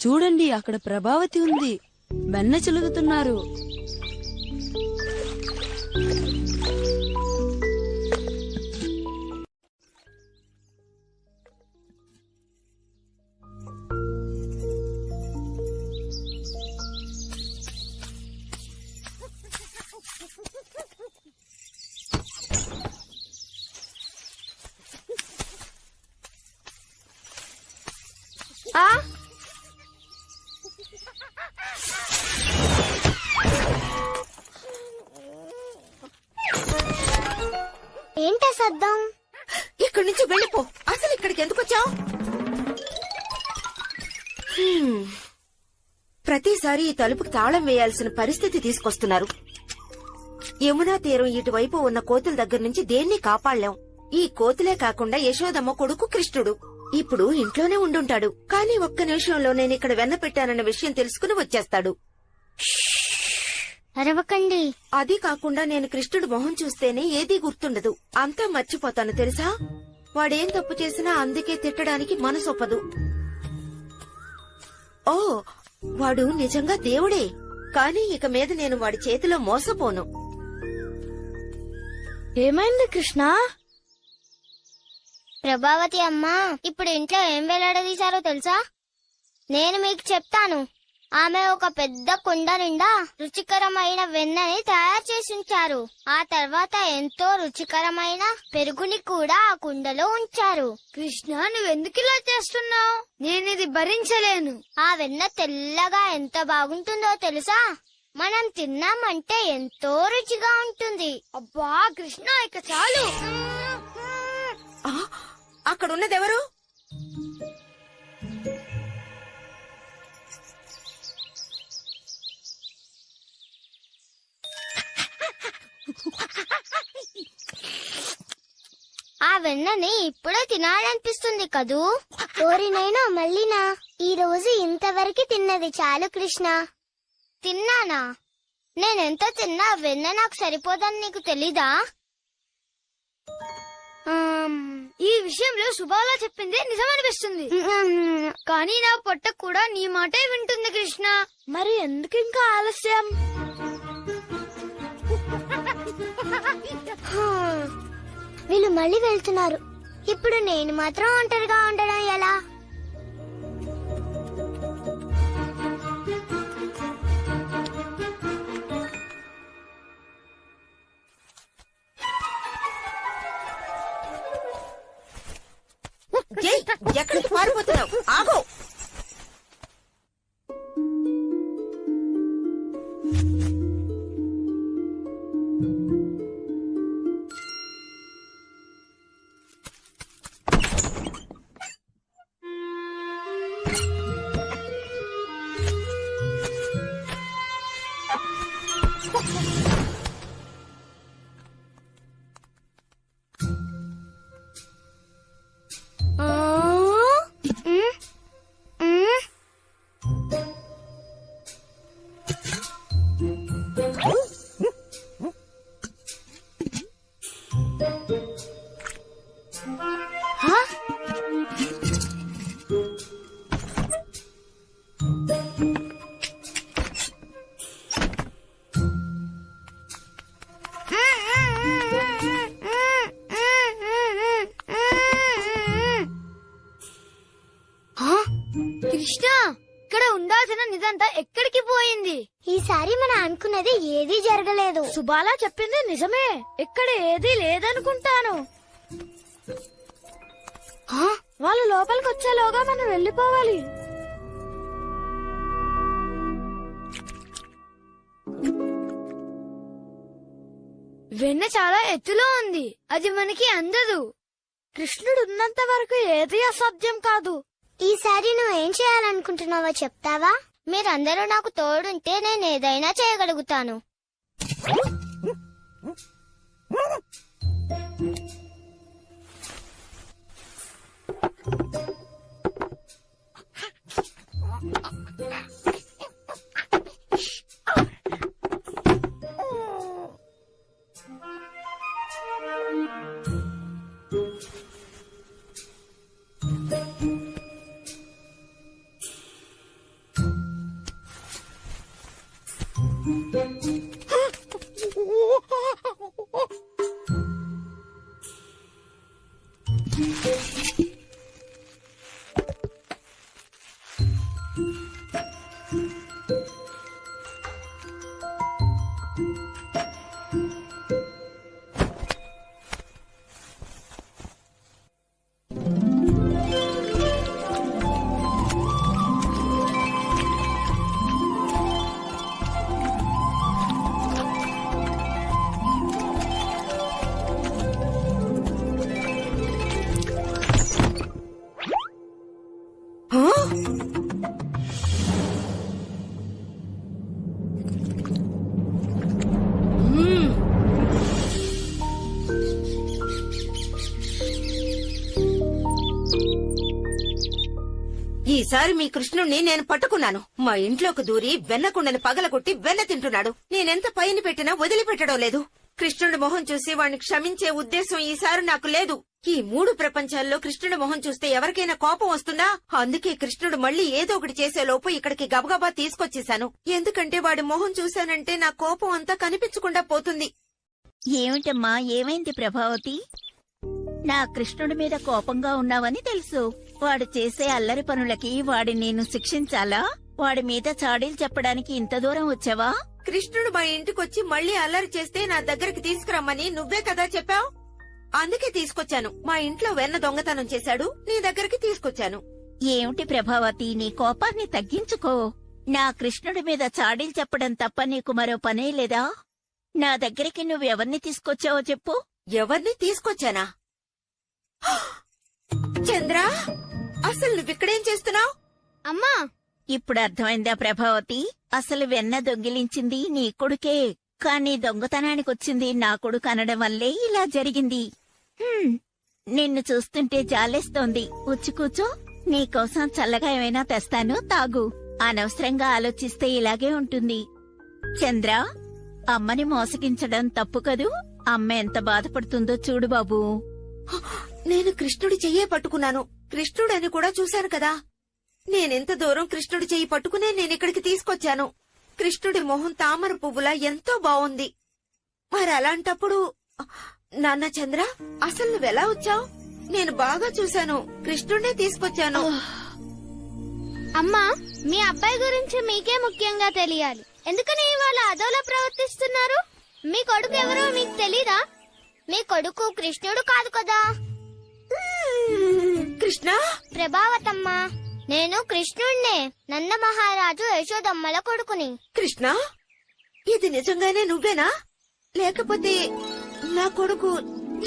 చూడండి, అక్కడ ప్రభావతి ఉంది. వెన్న చిలుగుతున్నారు. ఏంటా శబ్దం? ఇక్కడి నుంచి వెళ్ళిపో. అసలు ఇక్కడికి ఎందుకు వచ్చావు? ప్రతిసారి ఈ తలుపుకి తాళం వేయాల్సిన పరిస్థితి తీసుకొస్తున్నారు. యమునా తీరం ఇటువైపు ఉన్న కోతుల దగ్గర నుంచి దేన్ని కాపాడలేం. ఈ కోతులే కాకుండా యశోదమ్మ కొడుకు కృష్ణుడు ఇప్పుడు ఇంట్లోనే ఉండుంటాడు. కానీ ఒక్క నిమిషంలో నేను ఇక్కడ వెన్న పెట్టానన్న విషయం తెలుసుకుని వచ్చేస్తాడు. అరవకండి. అది కాకుండా నేను కృష్ణుడు మొహం చూస్తేనే ఏదీ గుర్తుండదు. అంతా మర్చిపోతాను తెలుసా. వాడేం తప్పు చేసినా అందుకే తిట్టడానికి మనసొప్పదు. ఓ, వాడు నిజంగా దేవుడే. కానీ ఇక మీద నేను వాడి చేతిలో మోసపోను. ఏమైంది కృష్ణ? ప్రభావతి అమ్మా ఇప్పుడు ఇంట్లో ఏం వేలాడదీశారో తెలుసా? నేను మీకు చెప్తాను. ఆమె ఒక పెద్ద కుండ నిండా రుచికరమైన వెన్నని తయారు చేసి ఉంచారు. ఆ తర్వాత ఎంతో రుచికరమైన పెరుగుని కూడా ఆ కుండలో ఉంచారు. కృష్ణ, నువ్వెందుకు ఇలా చేస్తున్నావు? నేనిది భరించలేను. ఆ వెన్న తెల్లగా ఎంత బాగుంటుందో తెలుసా? మనం తిన్నామంటే ఎంతో రుచిగా ఉంటుంది. అబ్బా కృష్ణ, ఇక చాలు. అక్కడున్నదెవరు? ఆ వెన్నని ఇప్పుడే తినాలనిపిస్తుంది కదూ. ఓరినైనా మళ్ళీనా? ఈ రోజు ఇంతవరకు తిన్నది చాలు కృష్ణ. తిన్నానా? నేనెంత తిన్నా వెన్న నాకు సరిపోదని నీకు తెలీదా? ఈ విషయంలో సుబాలా చెప్పింది నిజమనిపిస్తుంది. కానీ నా పొట్ట కూడా నీ మాటే వింటుంది కృష్ణ. మరి ఎందుకు ఇంకా ఆలస్యం? వీళ్ళు మళ్ళీ వెళ్తున్నారు. ఇప్పుడు నేను మాత్రం ఒంటరిగా ఉండడం ఎలా? ఎక్కడికి పారిపోతున్నావు? ఆగో. కృష్ణ, ఇక్కడ ఉండాల్సిన నిజంతా ఎక్కడికి పోయింది? ఈసారి మనం అనుకున్నది ఏదీ జరగలేదు. సుబాలా చెప్పింది నిజమే. ఇక్కడ ఏదీ లేదనుకుంటాను. వాళ్ళు లోపలికి వచ్చేలోగా మనం వెళ్ళిపోవాలి. వెన్న చాలా ఎత్తులో ఉంది. అది మనకి అందదు. కృష్ణుడు ఉన్నంత వరకు ఏది అసాధ్యం కాదు. ఈసారి నువ్వేం చేయాలనుకుంటున్నావో చెప్తావా? మీరందరూ నాకు తోడుంటే నేను ఏదైనా చేయగలుగుతాను. ఈసారి మీ కృష్ణుణ్ణి నేను పట్టుకున్నాను. మా ఇంట్లోకి దూరి వెన్నకుండని పగలగొట్టి వెన్న తింటున్నాడు. నేనెంత పైన పెట్టినా వదిలిపెట్టడం లేదు. కృష్ణుడి మొహం చూసి వాణ్ణి క్షమించే ఉద్దేశం ఈసారి నాకు లేదు. ఈ 3 ప్రపంచాల్లో కృష్ణుడి మొహం చూస్తే ఎవరికైనా కోపం వస్తుందా? అందుకే కృష్ణుడు మళ్ళీ ఏదో ఒకటి చేసే లోపు ఇక్కడికి గబగబా తీసుకొచ్చేశాను. ఎందుకంటే వాడి మొహం చూశానంటే నా కోపం అంతా కనిపించకుండా పోతుంది. ఏమిటమ్మా, ఏమైంది ప్రభావతి? నా కృష్ణుడి మీద కోపంగా ఉన్నావని తెలుసు. వాడు చేసే అల్లరి పనులకి వాడిని నేను శిక్షించాలా? వాడి మీద చాడీలు చెప్పడానికి ఇంత దూరం వచ్చావా? కృష్ణుడు మా ఇంటికొచ్చి మళ్ళీ అల్లరి చేస్తే నా దగ్గరికి తీసుకురమ్మని నువ్వే కదా చెప్పావు. అందుకే తీసుకొచ్చాను. మా ఇంట్లో వెన్న దొంగతనం చేశాడు, నీ దగ్గరికి తీసుకొచ్చాను. ఏమిటి ప్రభావతి, నీ కోపాన్ని తగ్గించుకో. నా కృష్ణుడి మీద చాడీలు చెప్పడం తప్ప నీకు మరో పనే లేదా? నా దగ్గరికి నువ్వెవర్ని తీసుకొచ్చావో చెప్పు. ఎవరిని తీసుకొచ్చానా? చంద్ర, అసలు నువ్విక్కడేం చేస్తున్నావు? అమ్మా, ఇప్పుడు అర్థమైందా ప్రభావతి? అసలు వెన్న దొంగిలించింది నీ కొడుకే, కానీ దొంగతనానికొచ్చింది నా కొడుకు అనడం వల్లే ఇలా జరిగింది. నిన్ను చూస్తుంటే జాలేస్తోంది. వచ్చి కూచో, నీకోసం చల్లగా ఏమైనా తెస్తాను, తాగు. అనవసరంగా ఆలోచిస్తే ఇలాగే ఉంటుంది. చంద్ర, అమ్మని మోసగించడం తప్పు కదూ? అమ్మ ఎంత బాధపడుతుందో చూడు బాబూ. నేను కృష్ణుడి చెయ్యే పట్టుకున్నాను. కృష్ణుడని కూడా చూశాను కదా. నేనెంత దూరం కృష్ణుడి చెయ్యి పట్టుకునే నేనిక్కడికి తీసుకొచ్చాను. కృష్ణుడి మొహం తామర పువ్వులా ఎంతో బావుంది. మరి అలాంటప్పుడు నాన్న చంద్ర, అసలు నువ్వెలా వచ్చావు? నేను బాగా చూశాను, కృష్ణుడినే తీసుకొచ్చాను. అమ్మా, మీ అబ్బాయి గురించి మీకే ముఖ్యంగా తెలియాలి. ఎందుకని ఇవాళ అదోలా ప్రవర్తిస్తున్నారు? మీ కొడుకు ఎవరో మీకు తెలీదా? మీ కొడుకు కృష్ణుడు కాదు కదా. కృష్ణ, ప్రభావతమ్మ, నేను కృష్ణుణ్ణే, నంద మహారాజు యశోదమ్మల కొడుకుని. కృష్ణ, ఇది నిజంగానే నువ్వేనా? లేకపోతే నా కొడుకు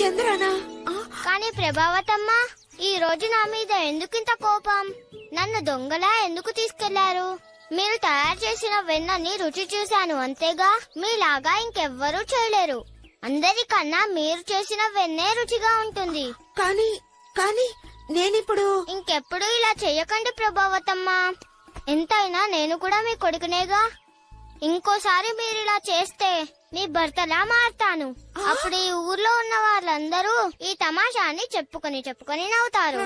చంద్రనా? కానీ ప్రభావతమ్మ, ఈ రోజు నా మీద ఎందుకింత కోపం? నన్ను దొంగలా ఎందుకు తీసుకెళ్లారు? మీరు తయారు చేసిన వెన్నని రుచి చూశాను, అంతేగా. మీలాగా ఇంకెవ్వరూ చేయలేరు. అందరికన్నా మీరు చేసిన వెన్నే రుచిగా ఉంటుంది. కానీ నేనిప్పుడు ఇంకెప్పుడు ఇలా చెయ్యకండి ప్రభావతమ్మ. ఎంతైనా నేను కూడా మీ కొడుకునేగా. ఇంకోసారి మీరు ఇలా చేస్తే మీ భర్తలా మారుతాను. అప్పుడు ఈ ఊర్లో ఉన్న వాళ్ళందరూ ఈ తమాషాన్ని చెప్పుకొని నవ్వుతారు.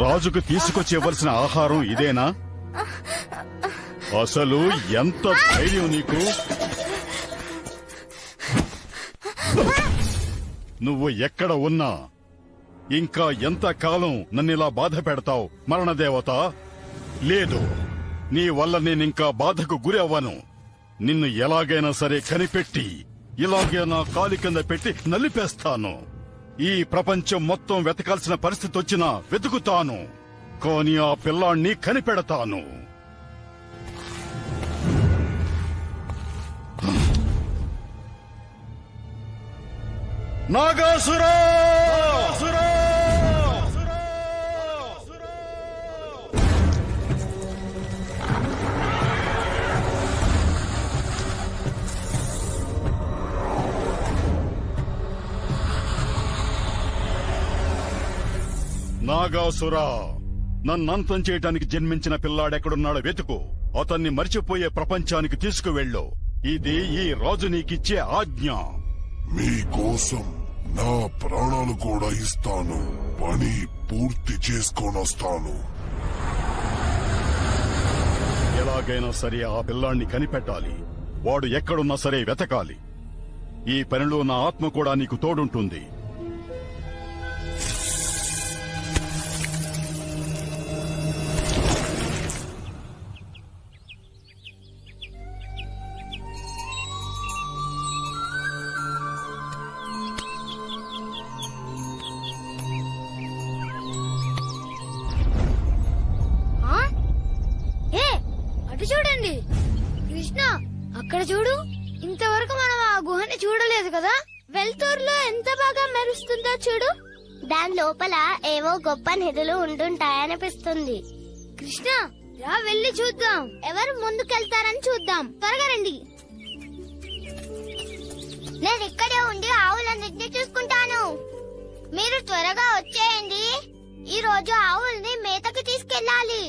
రాజుకు తీసుకొచ్చి ఇవ్వాల్సిన ఆహారం ఇదేనా? అసలు ఎంత ధైర్యం నీకు? నువ్వు ఎక్కడ ఉన్నా ఇంకా ఎంత కాలం నన్నిలా బాధ పెడతావు మరణదేవత? లేదు, నీ వల్ల నేనింకా బాధకు గురి అవ్వను. నిన్ను ఎలాగైనా సరే కనిపెట్టి ఇలాగే నా కాలి కింద పెట్టి నలిపేస్తాను. ఈ ప్రపంచం మొత్తం వెతకాల్సిన పరిస్థితి వచ్చినా వెతుకుతాను, కానీ ఆ పిల్లాన్ని కనిపెడతాను. నాగాసురా! నాగాసురా, నన్నంతం చేయటానికి జన్మించిన పిల్లాడెక్కడున్నాడో వెతుకు. అతన్ని మర్చిపోయే ప్రపంచానికి తీసుకువెళ్ళు. ఇది ఈ రాజు నీకిచ్చే ఆజ్ఞ. మీకోసం నా ప్రాణాలు కూడా ఇస్తాను. పని పూర్తి చేసుకొనొస్తాను. ఎలాగైనా సరే ఆ పిల్లాన్ని కనిపెట్టాలి. వాడు ఎక్కడున్నా సరే వెతకాలి. ఈ పనిలో నా ఆత్మ కూడా నీకు తోడుంటుంది. అటు చూడండి, కృష్ణ అక్కడ చూడు, ఇంతవరకు మనం ఆ గుహని చూడలేదు కదా. వెలుతురులో ఎంత బాగా మెరుస్తుందో చూడు. దాని లోపల ఏవో గొప్ప నిధులు ఉంటుంటాయనిపిస్తుంది. కృష్ణ, రా వెళ్ళి చూద్దాం. ఎవరు ముందుకెళ్తారని చూద్దాం. త్వరగా రండి. నేను ఇక్కడే ఉండి ఆవులన్నింటినీ చూసుకుంటాను. మీరు త్వరగా వచ్చేయండి. ఈ రోజు ఆవుల్ని మేతకి తీసుకెళ్ళాలి.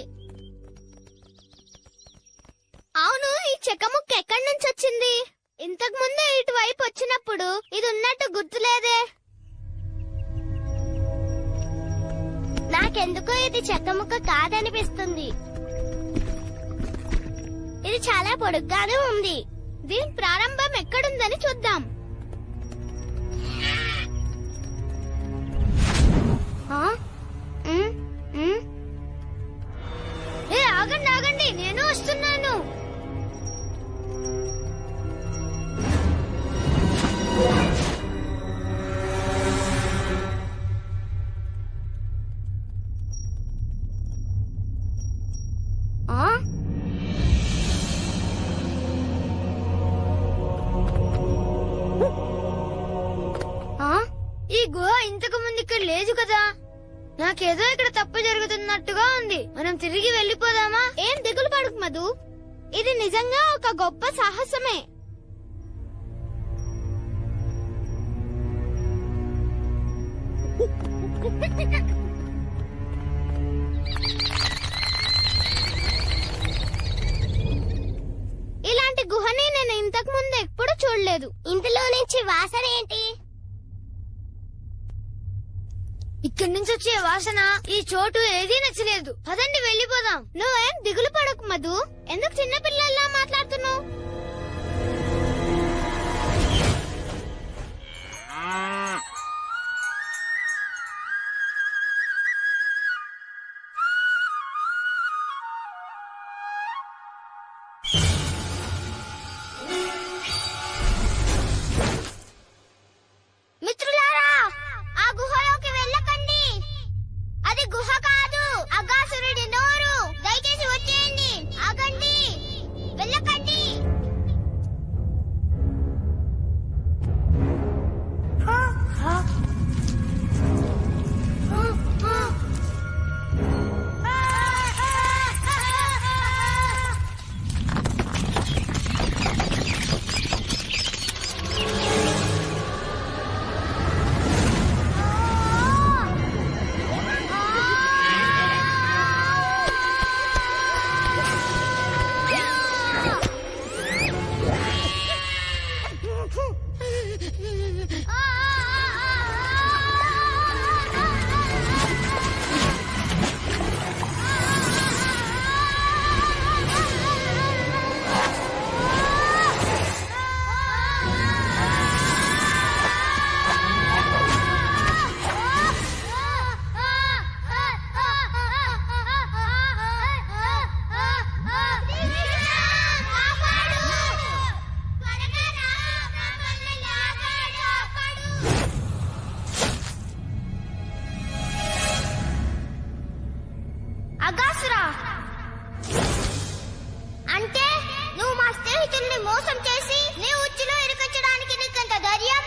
అవును, ఈ చెక్క ముక్క ఎక్కడి నుంచి వచ్చింది? ఇంతకు ముందు ఇటువైపు వచ్చినప్పుడు ఇది ఉన్నట్టు గుర్తులేదే. నాకెందుకో ఇది చెక్క ముక్క కాదనిపిస్తుంది. ఇది చాలా పొడుగ్గానే ఉంది. దీని ప్రారంభం ఎక్కడుందని చూద్దాం. ఆగండి ఆగండి, నేను వస్తున్నాను. ఈ గుహ ఇంతకు ముందు ఇక్కడ లేదు కదా. నాకేదో ఇక్కడ తప్పు జరుగుతున్నట్టుగా ఉంది. మనం తిరిగి వెళ్ళిపోదామా? ఏం దిగులు పడకు మధు, ఇది నిజంగా ఒక గొప్ప సాహసమే. ఇలాంటి గుహని నేను ఇంతకు ముందు ఎప్పుడు చూడలేదు. ఇందులో నుంచి వాసన ఏంటి? ఇక్కడి నుంచి వచ్చే వాసన, ఈ చోటు ఏదీ నచ్చలేదు. పదండి వెళ్ళిపోదాం. నువ్వేం దిగులు పడకు మధు, ఎందుకు చిన్న పిల్లల్లా మాట్లాడుతున్నావు? మిత్రులారా, ఆ గుహలోకి వెళ్ళకండి. అది గుహ కాదు, అగాసురుడి నోరు. దయచేసి వచ్చేయండి. ఆగండి, వెళ్ళకండి. అగాసురా, అంటే నువ్వు మా స్నేహితుల్ని మోసం చేసి నీ ఉచ్చులో ఇరుకొచ్చడానికి నీకంత ధైర్యం?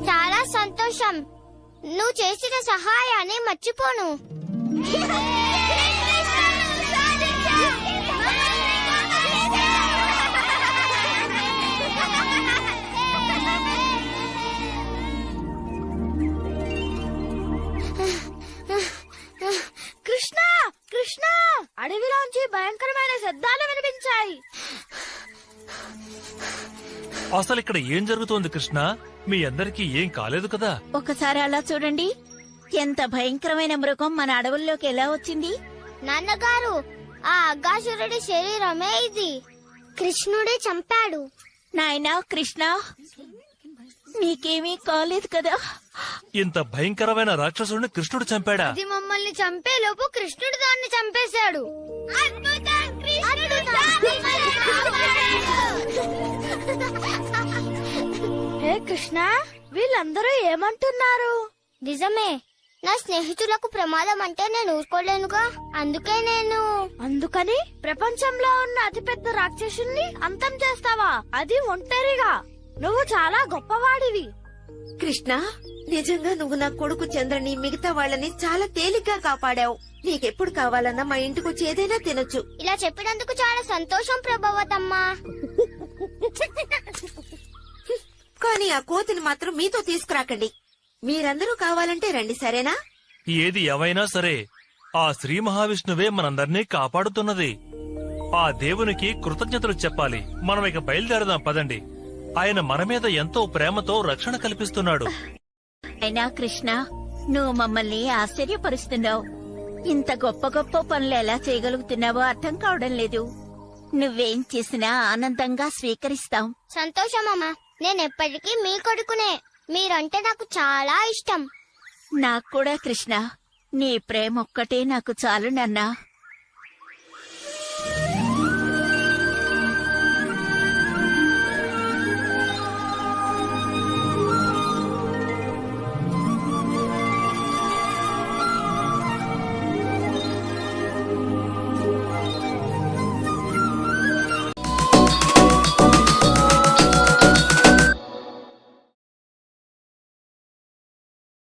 చాలా సంతోషం. నువ్వు చేసిన సహాయాన్ని మర్చిపోను. కృష్ణ కృష్ణ అడవిలోంచి భయంకరమైన శబ్దాలు వినిపించాయి. అసలు ఇక్కడ ఏం జరుగుతోంది కృష్ణ? మీ అందరికీ ఏం కాలేదు కదా? ఒకసారి అలా చూడండి, ఎంత భయంకరమైన మృగం మన అడవుల్లోకి ఎలా వచ్చింది. నాన్నగారు, ఆ అగాసురుడి శరీరమే ఇది. కృష్ణుడే చంపాడు. నాయనా కృష్ణ, నీకేమీ కాలేదు కదా? ఇంత భయంకరమైన రాక్షసుడిని కృష్ణుడు చంపాడా? ఇది మమ్మల్ని చంపే లోపు కృష్ణుడు దాన్ని చంపేశాడు. హే కృష్ణ, వీళ్ళందరూ ఏమంటున్నారు? నిజమే. నా స్నేహితులకు ప్రమాదం అంటే నేను ఊరుకోలేనుగా. అందుకని ప్రపంచంలో ఉన్న అతిపెద్ద రాక్షసుల్ని అంతం చేస్తావా? అది ఒంటరిగా. నువ్వు చాలా గొప్పవాడివి. కృష్ణ, నిజంగా నువ్వు నా కొడుకు చంద్రని, మిగతా వాళ్ళని చాలా తేలిగ్గా కాపాడావు. నీకెప్పుడు కావాలన్నా మా ఇంటికొచ్చి ఏదైనా తినొచ్చు. ఇలా చెప్పినందుకు చాలా సంతోషం ప్రభావతమ్మా. కానీ ఆ కోతిని మాత్రం మీతో తీసుకురాకండి. మీరందరూ కావాలంటే రండి, సరేనా? ఏది ఏవైనా సరే, ఆ శ్రీ మహావిష్ణువే మనందర్నీ కాపాడుతున్నది. ఆ దేవునికి కృతజ్ఞతలు చెప్పాలి. మనం ఇక బయలుదేరదాం పదండి. ఆయన మన మీద ఎంతో ప్రేమతో రక్షణ కల్పిస్తున్నాడు. అయినా కృష్ణ, నువ్వు మమ్మల్ని ఆశ్చర్యపరుస్తున్నావు. ఇంత గొప్ప గొప్ప పనులు ఎలా చేయగలుగుతున్నావో అర్థం కావడం లేదు. నువ్వేం చేసినా ఆనందంగా స్వీకరిస్తాం. సంతోషమమ్మా. నేనెప్పటికీ మీ కొడుకునే. మీరంటే నాకు చాలా ఇష్టం. నాకు కూడా కృష్ణ, నీ ప్రేమ ఒక్కటే నాకు చాలు నాన్నా.